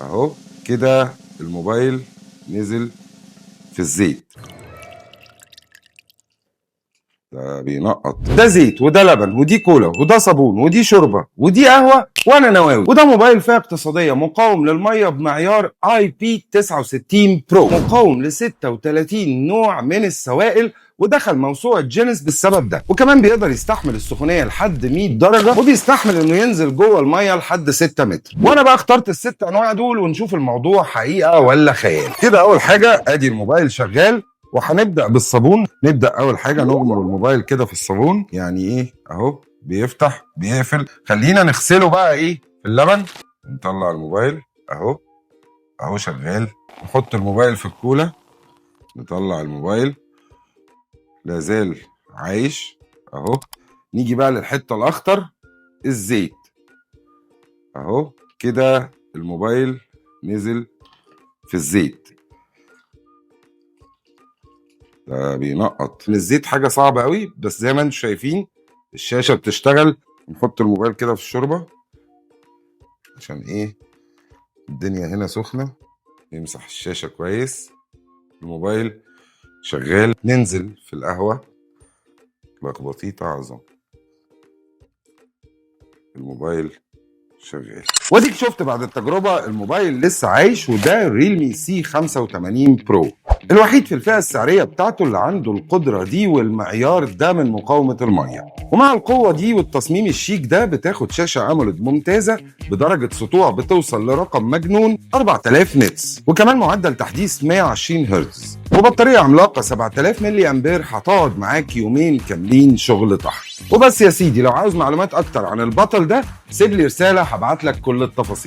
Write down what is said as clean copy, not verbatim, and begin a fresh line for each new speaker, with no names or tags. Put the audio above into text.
اهو كده الموبايل نزل في الزيت. ده بينقط، ده زيت وده لبن ودي كولا وده صابون ودي شوربه ودي قهوه وانا نواوي. وده موبايل فئه اقتصاديه مقاوم للميه بمعيار IP69 برو، مقاوم ل 36 نوع من السوائل ودخل موسوعه جينيس بالسبب ده. وكمان بيقدر يستحمل السخونيه لحد 100 درجه، وبيستحمل انه ينزل جوه الميه لحد 6 متر. وانا بقى اخترت الست انواع دول ونشوف الموضوع حقيقه ولا خيال. كده اول حاجه ادي الموبايل شغال، وهنبدا بالصابون. نبدا اول حاجه نغمر الموبايل كده في الصابون، يعني ايه اهو بيفتح بيقفل. خلينا نغسله بقى ايه في اللبن. نطلع الموبايل اهو شغال. نحط الموبايل في الكولا، نطلع الموبايل لازال عايش اهو. نيجي بقى للحته الاخطر، الزيت. اهو كده الموبايل نزل في الزيت. ده بينقط. الزيت حاجه صعبه قوي، بس زي ما انتم شايفين الشاشه بتشتغل. نحط الموبايل كده في الشوربه عشان ايه الدنيا هنا سخنه. نمسح الشاشه كويس. الموبايل شغال. ننزل في القهوه لخبطيط اعظم. الموبايل شغال. واديك شفت بعد التجربه الموبايل لسه عايش. وده الريلمي سي 85 برو، الوحيد في الفئه السعريه بتاعته اللي عنده القدره دي والمعيار ده من مقاومه الميه. ومع القوه دي والتصميم الشيك ده بتاخد شاشه اموليد ممتازه بدرجه سطوع بتوصل لرقم مجنون 4000 نتس، وكمان معدل تحديث 120 هرتز، وبطاريه عملاقه 7000 ملي امبير هتقعد معاك يومين كاملين شغل طحن. وبس يا سيدي، لو عاوز معلومات اكتر عن البطل ده سيب لي رساله هبعت لك كل التفاصيل.